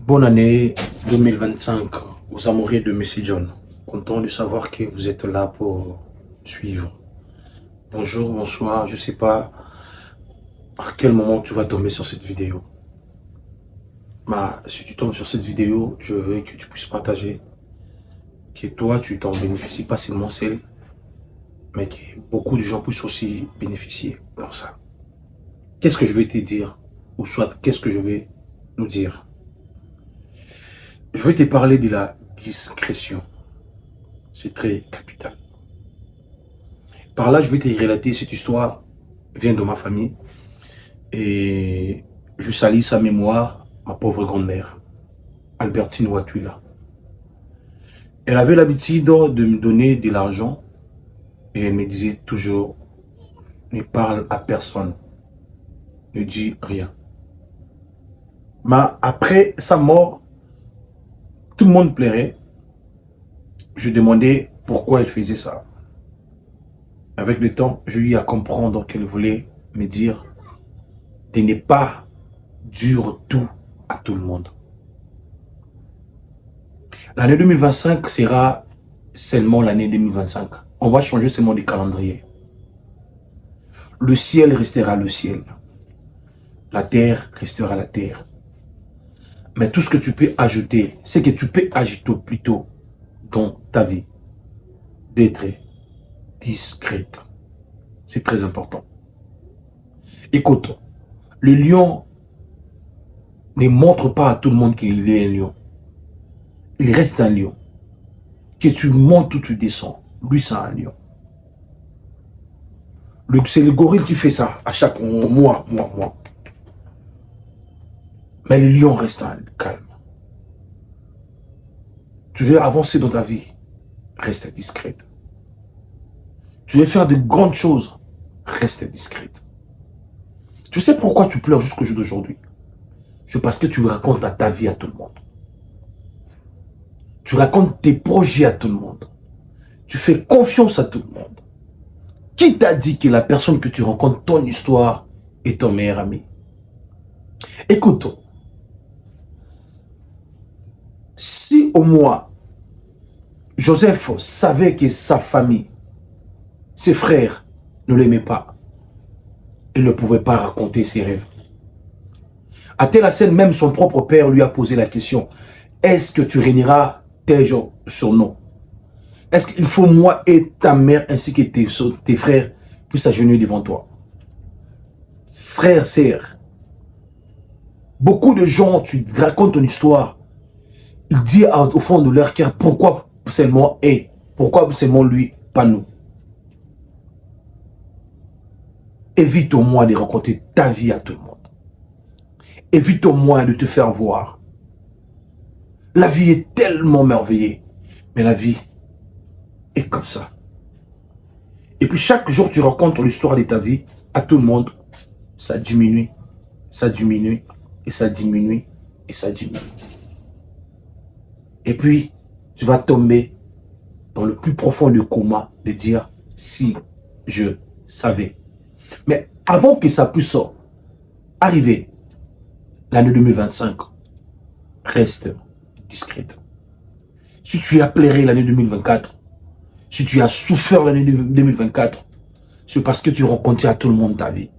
Bonne année 2025 aux amoureux de Messi John. Content de savoir que vous êtes là pour suivre. Bonjour, bonsoir, je sais pas à quel moment tu vas tomber sur cette vidéo. Mais si tu tombes sur cette vidéo, je veux que tu puisses partager. Que toi, tu t'en bénéficies pas seulement seul, mais que beaucoup de gens puissent aussi bénéficier dans ça. Qu'est-ce que je vais te dire? Ou soit, qu'est-ce que je vais nous dire? Je vais te parler de la discrétion. C'est très capital. Par là, je vais te relater cette histoire, vient de ma famille. Et je salis sa mémoire, ma pauvre grand-mère, Albertine Ouattuila. Elle avait l'habitude de me donner de l'argent et elle me disait toujours, ne parle à personne, ne dis rien. Mais après sa mort, tout le monde plairait. Je demandais pourquoi elle faisait ça. Avec le temps, j'ai eu à comprendre qu'elle voulait me dire de ne pas dire tout à tout le monde. L'année 2025 sera seulement l'année 2025. On va changer seulement de calendrier. Le ciel restera le ciel. La terre restera la terre. Mais tout ce que tu peux ajouter, c'est que tu peux ajouter plutôt dans ta vie d'être discrète. C'est très important. Écoute, le lion ne montre pas à tout le monde qu'il est un lion. Il reste un lion. Que tu montes ou tu descends, lui c'est un lion. C'est le gorille qui fait ça à chaque mois. Mais le lion reste calme. Tu veux avancer dans ta vie, reste discrète. Tu veux faire de grandes choses, reste discrète. Tu sais pourquoi tu pleures jusqu'au jour d'aujourd'hui? C'est parce que tu racontes ta vie à tout le monde. Tu racontes tes projets à tout le monde. Tu fais confiance à tout le monde. Qui t'a dit que la personne que tu rencontres, ton histoire, est ton meilleur ami? Écoute, si au moins Joseph savait que sa famille, ses frères ne l'aimaient pas, il ne pouvait pas raconter ses rêves. À telle scène, même son propre père lui a posé la question, est-ce que tu régneras tel surnom? Est-ce qu'il faut moi et ta mère ainsi que tes frères puissent s'agenouiller devant toi? Frère, sœur, beaucoup de gens, tu racontes ton histoire, ils disent au fond de leur cœur, pourquoi seulement elle? Pourquoi seulement lui, pas nous? Évite au moins de raconter ta vie à tout le monde. Évite au moins de te faire voir. La vie est tellement merveilleuse, mais la vie est comme ça. Et puis chaque jour, tu racontes l'histoire de ta vie à tout le monde. Ça diminue, ça diminue, et ça diminue, et ça diminue. Et puis, tu vas tomber dans le plus profond du coma de dire, si je savais. Mais avant que ça puisse arriver, l'année 2025, reste discrète. Si tu as pleuré l'année 2024, si tu as souffert l'année 2024, c'est parce que tu racontais à tout le monde ta vie.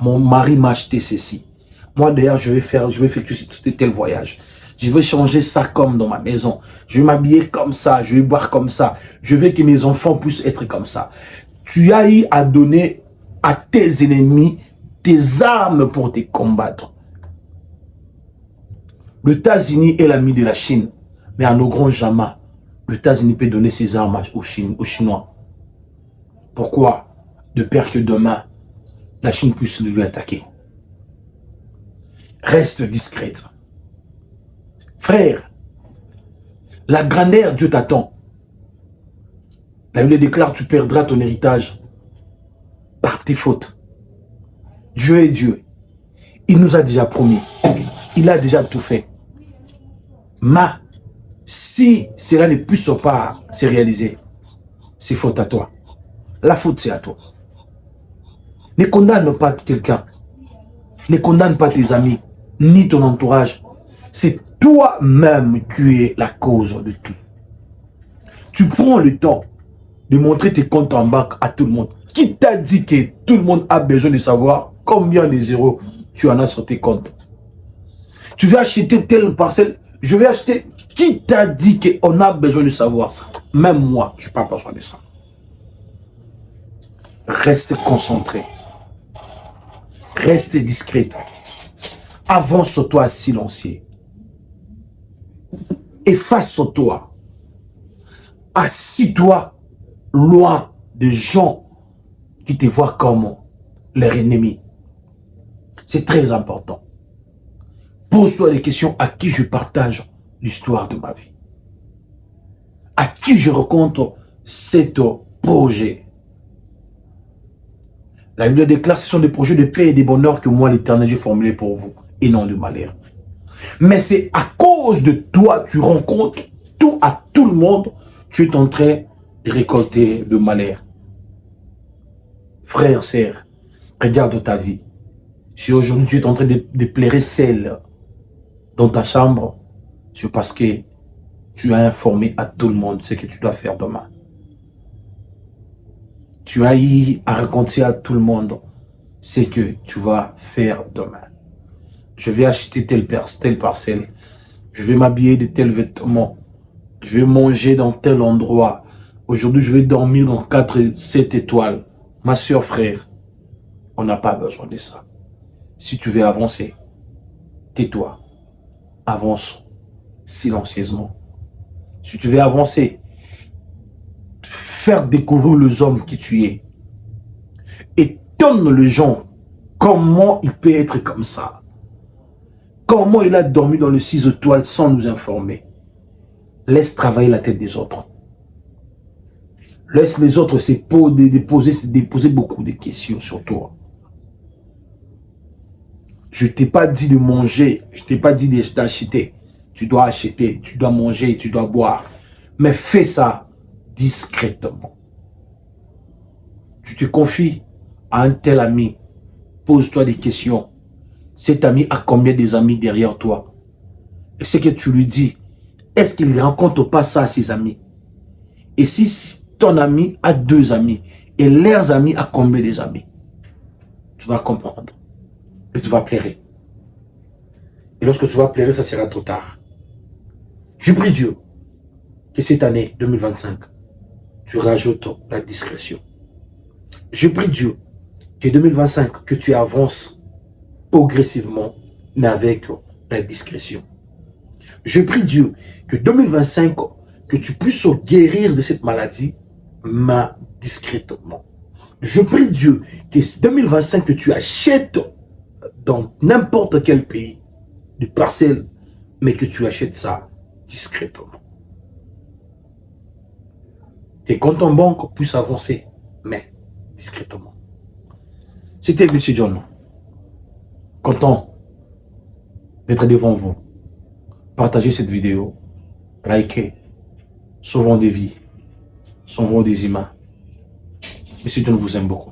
Mon mari m'a acheté ceci. Moi d'ailleurs, je vais effectuer tel voyage. Je vais changer ça comme dans ma maison. Je vais m'habiller comme ça. Je vais boire comme ça. Je veux que mes enfants puissent être comme ça. Tu as eu à donner à tes ennemis tes armes pour te combattre. Les États-Unis est l'ami de la Chine. Mais à nos grands jamais, les États-Unis peut donner ses armes aux Chinois. Pourquoi? De peur que demain, la Chine puisse lui attaquer. Reste discrète. Frère, la grandeur, Dieu t'attend. La Bible déclare, tu perdras ton héritage par tes fautes. Dieu est Dieu. Il nous a déjà promis. Il a déjà tout fait. Mais si cela ne puisse pas se réaliser, c'est faute à toi. La faute, c'est à toi. Ne condamne pas quelqu'un. Ne condamne pas tes amis, ni ton entourage. C'est toi-même qui es la cause de tout. Tu prends le temps de montrer tes comptes en banque à tout le monde. Qui t'a dit que tout le monde a besoin de savoir combien de zéros tu en as sur tes comptes? Tu veux acheter telle parcelle, je vais acheter. Qui t'a dit qu'on a besoin de savoir ça? Même moi, je n'ai pas besoin de ça. Reste concentré. Reste discrète. Avance sur toi silencieux. Efface sur toi. Assis-toi loin des gens qui te voient comme leur ennemi. C'est très important. Pose-toi des questions à qui je partage l'histoire de ma vie. À qui je raconte cet projet. La Bible déclare que ce sont des projets de paix et de bonheur que moi, l'Éternel, j'ai formulés pour vous et non de malheur. Mais c'est à cause de toi, tu rencontres tout à tout le monde, tu es en train de récolter le malheur. Frère, sœur, regarde ta vie. Si aujourd'hui tu es en train de pleurer seul dans ta chambre, c'est parce que tu as informé à tout le monde ce que tu dois faire demain. Tu as eu à raconter à tout le monde ce que tu vas faire demain. Je vais acheter telle parcelle. Je vais m'habiller de tels vêtements. Je vais manger dans tel endroit. Aujourd'hui, je vais dormir dans 4, 7 étoiles. Ma soeur, frère, on n'a pas besoin de ça. Si tu veux avancer, tais-toi. Avance silencieusement. Si tu veux avancer, faire découvrir les hommes qui tu es. Étonne les gens comment il peut être comme ça. Comment il a dormi dans le 6 étoiles sans nous informer. Laisse travailler la tête des autres. Laisse les autres se déposer beaucoup de questions sur toi. Je ne t'ai pas dit de manger, je ne t'ai pas dit d'acheter. Tu dois acheter, tu dois manger, tu dois boire. Mais fais ça discrètement. Tu te confies à un tel ami. Pose-toi des questions. Cet ami a combien des amis derrière toi? Et ce que tu lui dis, est-ce qu'il ne rencontre pas ça à ses amis? Et si ton ami a 2 amis, et leurs amis a combien des amis? Tu vas comprendre. Et tu vas pleurer. Et lorsque tu vas pleurer, ça sera trop tard. Je prie Dieu que cette année 2025, tu rajoutes la discrétion. Je prie Dieu que 2025, que tu avances progressivement, mais avec la discrétion. Je prie Dieu que 2025, que tu puisses guérir de cette maladie, mais discrètement. Je prie Dieu que 2025, que tu achètes dans n'importe quel pays des parcelles, mais que tu achètes ça discrètement. Tes comptes en banque puissent avancer, mais discrètement. C'était M. John. Content d'être devant vous. Partagez cette vidéo. Likez. Sauvons des vies. Sauvons des humains. M. John vous aime beaucoup.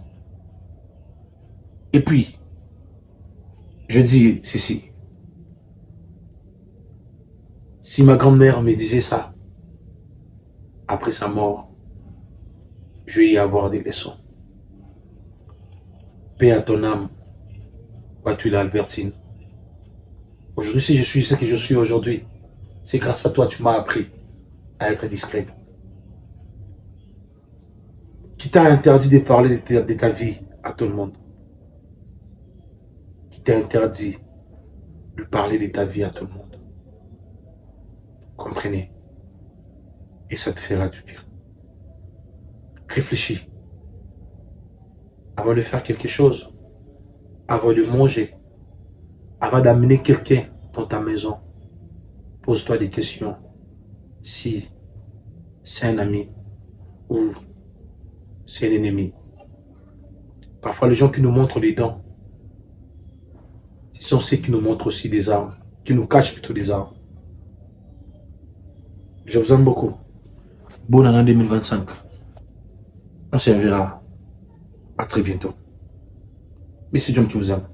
Et puis, je dis ceci. Si ma grand-mère me disait ça, après sa mort, je vais y avoir des leçons. Paix à ton âme, Watula Albertine. Aujourd'hui, si je suis ce que je suis aujourd'hui, c'est grâce à toi, tu m'as appris à être discrète. Qui t'a interdit de parler de ta vie à tout le monde? Qui t'a interdit de parler de ta vie à tout le monde? Comprenez? Et ça te fera du bien. Réfléchis. Avant de faire quelque chose, avant de manger, avant d'amener quelqu'un dans ta maison, pose-toi des questions. Si c'est un ami ou c'est un ennemi. Parfois, les gens qui nous montrent les dents, ce sont ceux qui nous montrent aussi des armes, qui nous cachent plutôt des armes. Je vous aime beaucoup. Bonne année 2025. On se verra. À très bientôt. Mais c'est John qui vous aime.